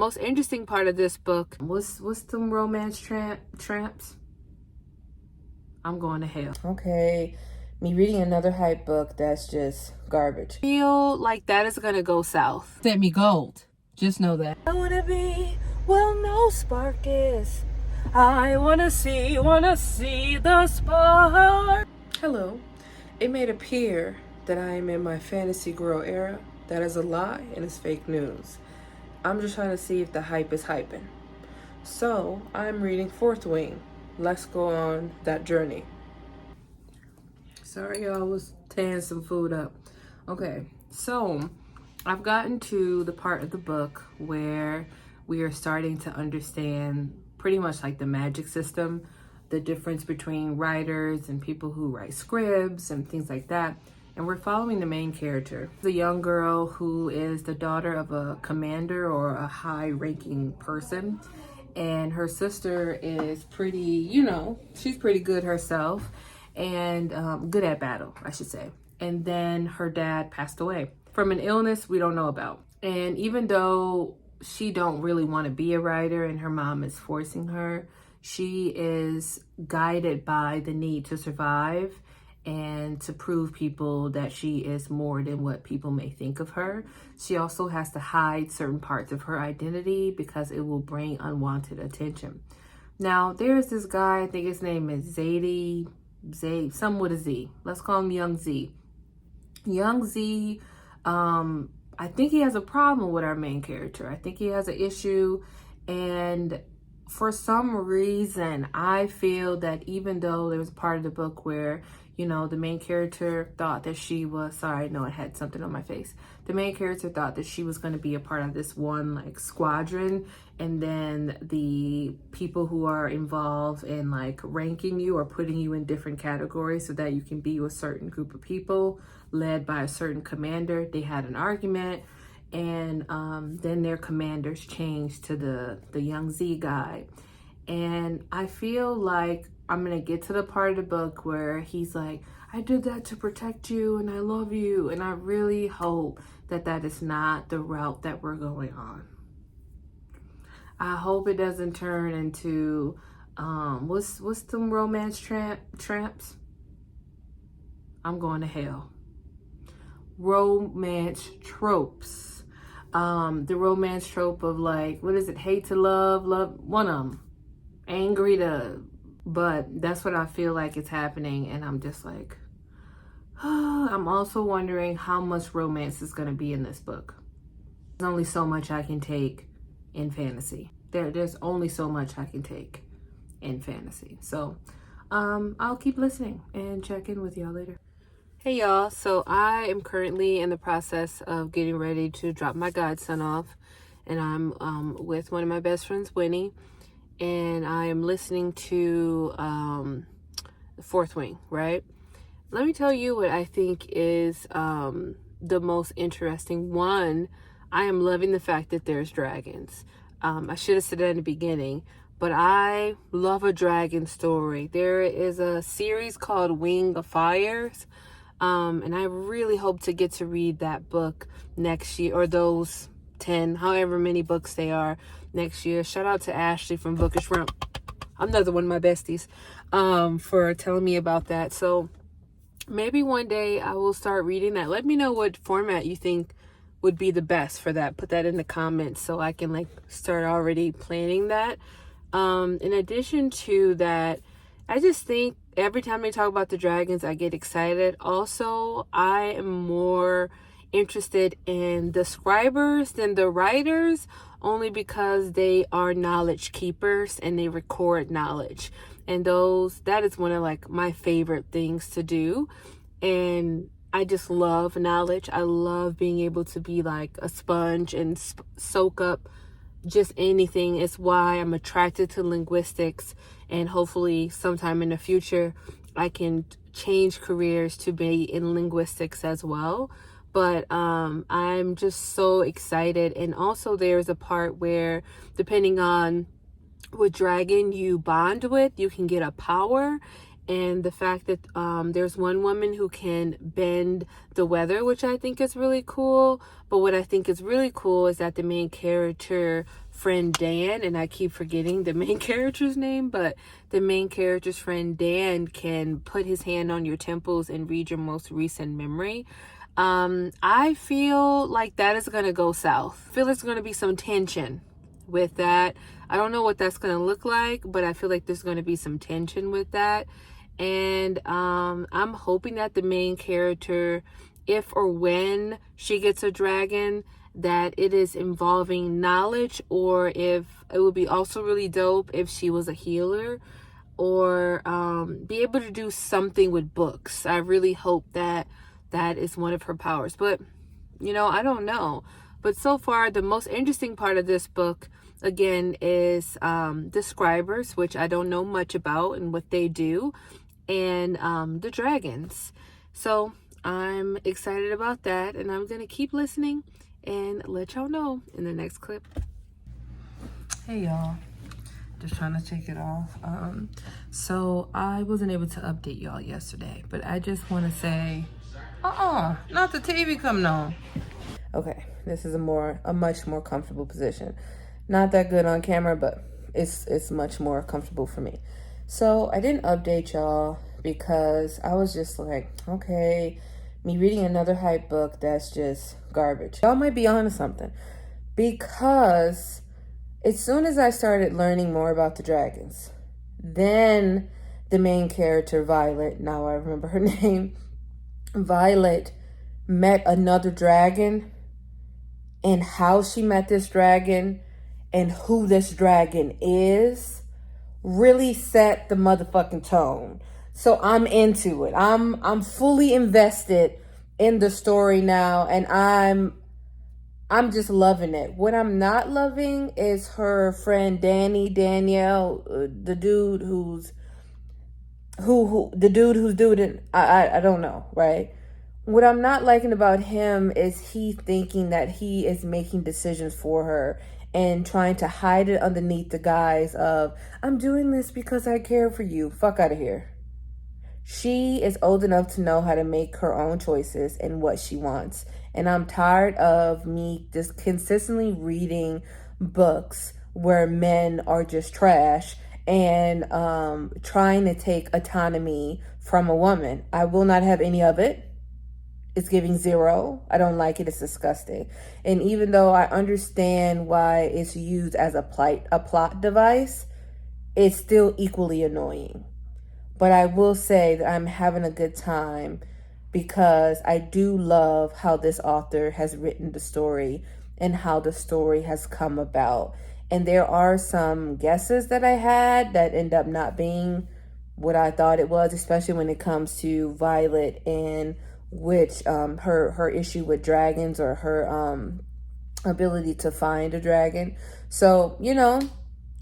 most interesting part of this book was them romance tramps. I'm going to hell. Okay, me reading another hype book that's just garbage. I feel like that is gonna go south. Sent me gold. Just know that. I wanna be, well, no spark is. I wanna see the spark. Hello. It may appear that I am in my fantasy girl era. That is a lie and it's fake news. I'm just trying to see if the hype is hyping. So I'm reading Fourth Wing. Let's go on that journey. Sorry, y'all, was tearing some food up. Okay, so I've gotten to the part of the book where we are starting to understand pretty much like the magic system, the difference between writers and people who write scripts and things like that. And we're following the main character, the young girl who is the daughter of a commander or a high-ranking person. And her sister is pretty, you know, she's pretty good herself and good at battle, I should say. And then her dad passed away from an illness we don't know about. And even though she don't really want to be a writer and her mom is forcing her, she is guided by the need to survive and to prove people that she is more than what people may think of her. She also has to hide certain parts of her identity because it will bring unwanted attention. Now, there's this guy, I think his name is Zayd, some with a Z. Let's call him Young Z. Young Z, I think he has a problem with our main character. I think he has an issue, and for some reason, I feel that even though there was a part of the book where, you know, the main character thought that she was, sorry, no, I had something on my face. The main character thought that she was going to be a part of this one like squadron, and then the people who are involved in like ranking you or putting you in different categories so that you can be with a certain group of people led by a certain commander. They had an argument, and then their commanders changed to the Young Z guy. And I feel like I'm gonna get to the part of the book where he's like, I did that to protect you and I love you. And I really hope that that is not the route that we're going on. I hope it doesn't turn into, what's them romance tramps? I'm going to hell. Romance tropes. The romance trope of like, what is it? Hate to love, one of them. Angry to, but that's what I feel like is happening. And I'm just like, I'm also wondering how much romance is going to be in this book. There's only so much I can take in fantasy. There's only so much I can take in fantasy. So I'll keep listening and check in with y'all later. Hey y'all, so I am currently in the process of getting ready to drop my godson off, and I'm with one of my best friends, Winnie, and I am listening to The Fourth Wing, right? Let me tell you what I think is the most interesting one. I am loving the fact that there's dragons. I should have said that in the beginning, but I love a dragon story. There is a series called Wing of Fires, and I really hope to get to read that book next year, or those 10, however many books they are, next year. Shout out to Ashley from Bookish Rump, another one of my besties, for telling me about that. So maybe one day I will start reading that. Let me know what format you think would be the best for that. Put that in the comments so I can like start already planning that. In addition to that, I just think every time they talk about the dragons, I get excited. Also, I am more interested in the scribers than the writers, only because they are knowledge keepers and they record knowledge. And that is one of like my favorite things to do. And I just love knowledge. I love being able to be like a sponge and soak up just anything. It's why I'm attracted to linguistics, and hopefully sometime in the future I can change careers to be in linguistics as well. But I'm just so excited. And also there's a part where, depending on what dragon you bond with, you can get a power. and the fact that there's one woman who can bend the weather, which I think is really cool. But what I think is really cool is that the main character, friend Dan, and I keep forgetting the main character's name, but the main character's friend Dan can put his hand on your temples and read your most recent memory. I feel like that is going to go south. I feel there's going to be some tension with that. I don't know what that's going to look like, but I feel like there's going to be some tension with that. And I'm hoping that the main character, if or when she gets a dragon, that it is involving knowledge, or if it would be also really dope if she was a healer, or be able to do something with books. I really hope that that is one of her powers. But, you know, I don't know. But so far, the most interesting part of this book, again, is the scribers, which I don't know much about and what they do, and the dragons. So I'm excited about that, and I'm going to keep listening and let y'all know in the next clip. Hey, y'all. Just trying to take it off. So I wasn't able to update y'all yesterday, but I just want to say, not the TV coming on. Okay, this is a much more comfortable position. Not that good on camera, but it's much more comfortable for me. So I didn't update y'all because I was just like, okay, me reading another hype book that's just garbage. Y'all might be onto something, because as soon as I started learning more about the dragons, then the main character, Violet, now I remember her name, Violet, met another dragon, and how she met this dragon and who this dragon is really set the motherfucking tone. So I'm into it. I'm fully invested in the story now, and I'm just loving it. What I'm not loving is her friend Danielle, the dude who's doing, I don't know, right? What I'm not liking about him is he thinking that he is making decisions for her and trying to hide it underneath the guise of, I'm doing this because I care for you. Fuck out of here. She is old enough to know how to make her own choices and what she wants. And I'm tired of me just consistently reading books where men are just trash and trying to take autonomy from a woman. I will not have any of it. It's giving 0. I don't like it. It's disgusting. And even though I understand why it's used as a plot device, it's still equally annoying. But I will say that I'm having a good time because I do love how this author has written the story and how the story has come about. And there are some guesses that I had that end up not being what I thought it was, especially when it comes to Violet and which her issue with dragons, or her ability to find a dragon. So, you know,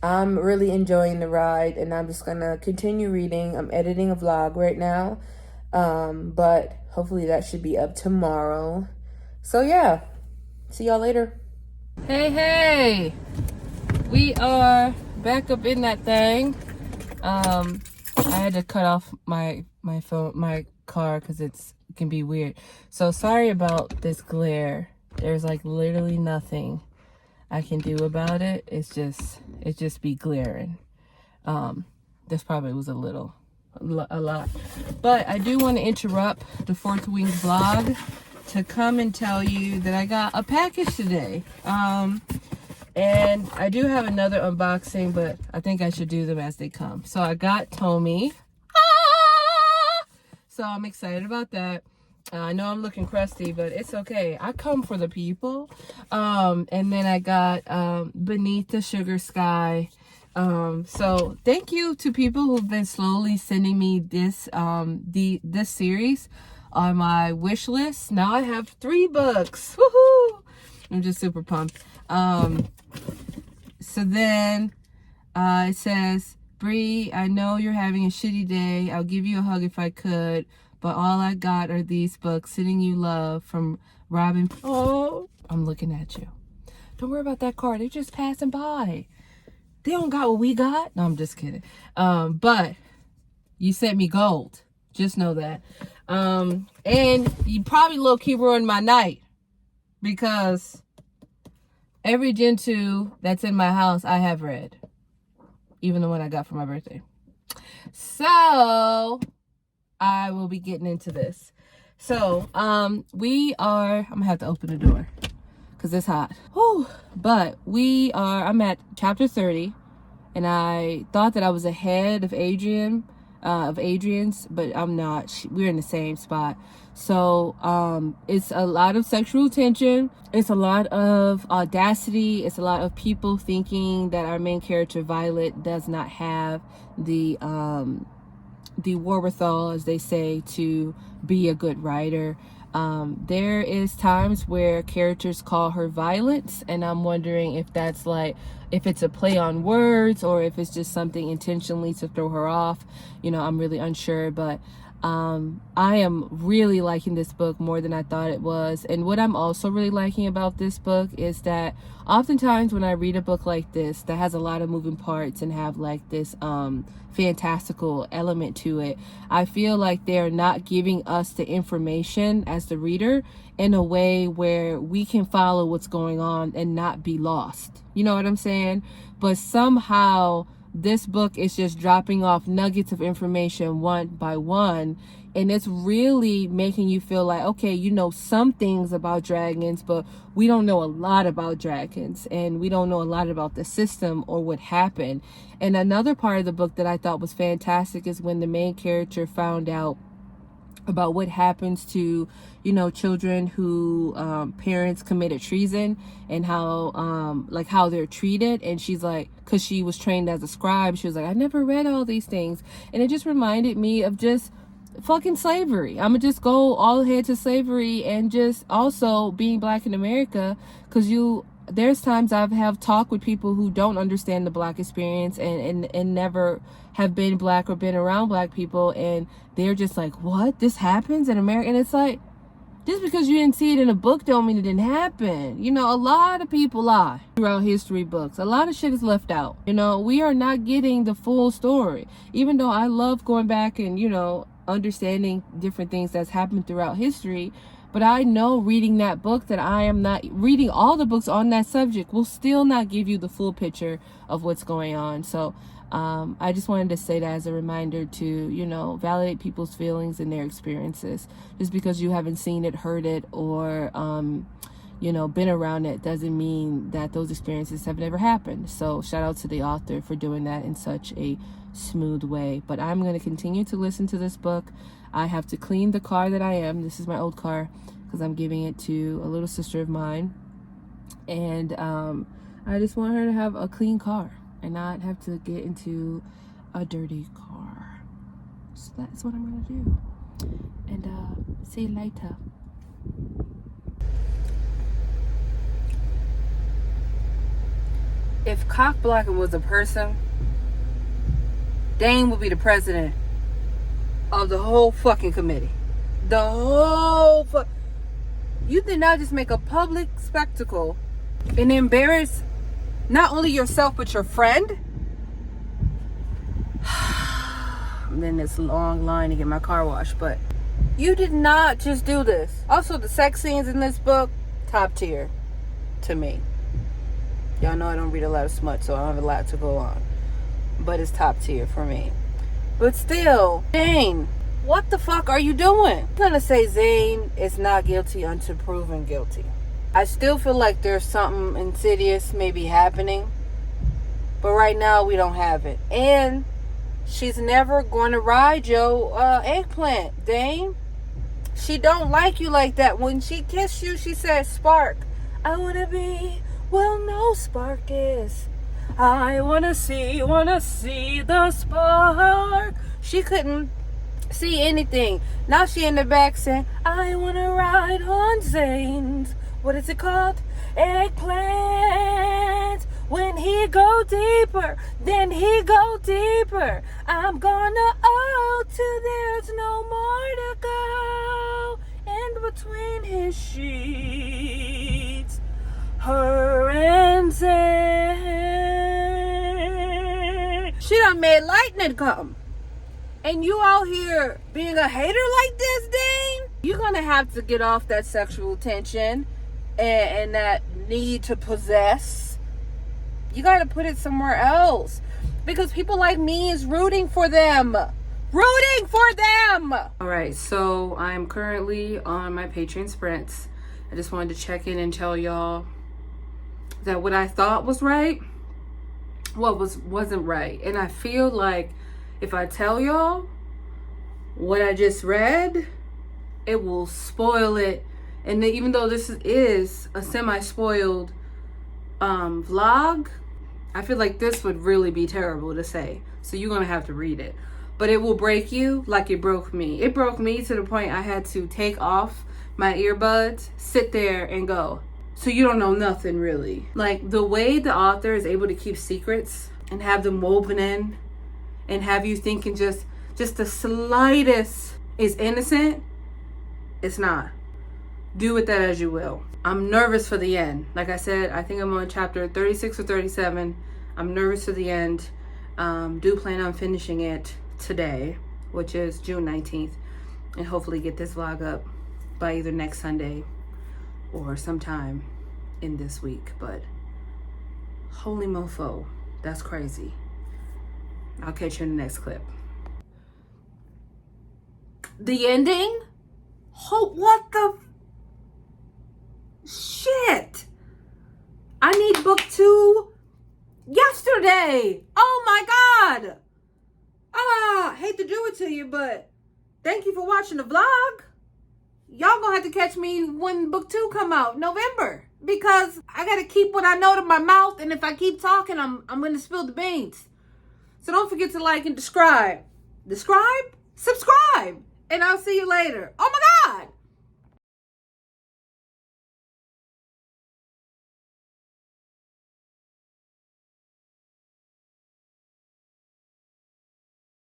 I'm really enjoying the ride, and I'm just gonna continue reading. I'm editing a vlog right now, but hopefully that should be up tomorrow. So yeah, see y'all later. Hey, we are back up in that thing. I had to cut off my car because it can be weird. So sorry about this glare. There's like literally nothing I can do about it. It just be glaring. This probably was a lot, but I do want to interrupt the Fourth Wing vlog to come and tell you that I got a package today. And I do have another unboxing, but I think I should do them as they come. So I got Tommy. So I'm excited about that. I know I'm looking crusty, but it's okay. I come for the people. And then I got Beneath the Sugar Sky. So thank you to people who've been slowly sending me this this series on my wish list. Now I have 3 books. Woohoo! I'm just super pumped. So then it says, Bree, I know you're having a shitty day. I'll give you a hug if I could, but all I got are these books, Sending You Love, from Robin. Oh, I'm looking at you. Don't worry about that car. They're just passing by. They don't got what we got. No, I'm just kidding. But You sent me gold. Just know that. And you probably low-key ruined my night, because every Gentoo that's in my house I have read, even the one I got for my birthday. So I will be getting into this. So I'm gonna have to open the door because it's hot. Whew. But I'm at chapter 30, and I thought that I was ahead of Adrian's, but I'm not. We're in the same spot. So it's a lot of sexual tension. It's a lot of audacity. It's a lot of people thinking that our main character Violet does not have the wherewithal, as they say, to be a good writer. There is times where characters call her Violence, and I'm wondering if that's if it's a play on words or if it's just something intentionally to throw her off. I'm really unsure, but I am really liking this book more than I thought it was. And what I'm also really liking about this book is that oftentimes when I read a book like this that has a lot of moving parts and have this fantastical element to it, I feel like they're not giving us the information as the reader in a way where we can follow what's going on and not be lost. You know what I'm saying? But somehow this book is just dropping off nuggets of information one by one, and it's really making you feel like, okay, you know some things about dragons, but we don't know a lot about dragons, and we don't know a lot about the system or what happened. And another part of the book that I thought was fantastic is when the main character found out about what happens to children who parents committed treason, and how they're treated. And she's like, because she was trained as a scribe, she was like, I never read all these things. And it just reminded me of just fucking slavery. I'm gonna just go all ahead to slavery, and just also being Black in America, because there's times I've have talked with people who don't understand the Black experience and never have been Black or been around Black people, and they're just like, what? This happens in America? And it's like, just because you didn't see it in a book don't mean it didn't happen. A lot of people lie throughout history books. A lot of shit is left out. We are not getting the full story. Even though I love going back and, understanding different things that's happened throughout history, but I know reading that book that I am not reading all the books on that subject will still not give you the full picture of what's going on. So I just wanted to say that as a reminder to, validate people's feelings and their experiences. Just because you haven't seen it, heard it, or, been around it doesn't mean that those experiences have never happened. So shout out to the author for doing that in such a smooth way. But I'm going to continue to listen to this book. I have to clean the car that I am. This is my old car because I'm giving it to a little sister of mine. And I just want her to have a clean car and not have to get into a dirty car. So that's what I'm going to do. And see you later. If cock blocking was a person, Dane would be the president of the whole fucking committee. You did not just make a public spectacle and embarrass not only yourself but your friend. And then this long line to get my car washed, but you did not just do this. Also, the sex scenes in this book, top tier to me. Y'all know I don't read a lot of smut, so I don't have a lot to go on, but it's top tier for me. But still, Zane, what the fuck are you doing? I'm gonna say Zane is not guilty until proven guilty. I still feel like there's something insidious maybe happening, but right now we don't have it. And she's never going to ride your eggplant, Dane. She don't like you like that. When she kissed you, she said, "Spark. I wanna be well, no spark is. I wanna see the spark." She couldn't see anything. Now she in the back saying, "I wanna ride on Zane's." What is it called? Eggplant. When he go deeper, then he go deeper. I'm gonna till there's no more to go. And between his sheets, her and Zane. She done made lightning come. And you out here being a hater like this, Dane? You're gonna have to get off that sexual tension and that need to possess. You gotta put it somewhere else. Because people like me is rooting for them. Rooting for them! Alright, so I'm currently on my Patreon sprints. I just wanted to check in and tell y'all that what I thought was right, wasn't right. And I feel like if I tell y'all what I just read, it will spoil it. And even though this is a semi-spoiled vlog, I feel like this would really be terrible to say. So you're gonna have to read it. But it will break you like it broke me. It broke me to the point I had to take off my earbuds, sit there and go, so you don't know nothing really. Like the way the author is able to keep secrets and have them woven in and have you thinking just the slightest is innocent, it's not. Do with that as you will. I'm nervous for the end. Like I said, I think I'm on chapter 36 or 37. I'm nervous for the end. Do plan on finishing it today, which is June 19th, and hopefully get this vlog up by either next Sunday or sometime in this week. But holy mofo, that's crazy. I'll catch you in the next clip. The ending? What the shit? I need book 2 yesterday. Oh my God. Hate to do it to you, but thank you for watching the vlog. Y'all gonna have to catch me when book 2 come out, November, because I gotta keep what I know to my mouth, and if I keep talking, I'm gonna spill the beans. So don't forget to like and subscribe, and I'll see you later. Oh my God.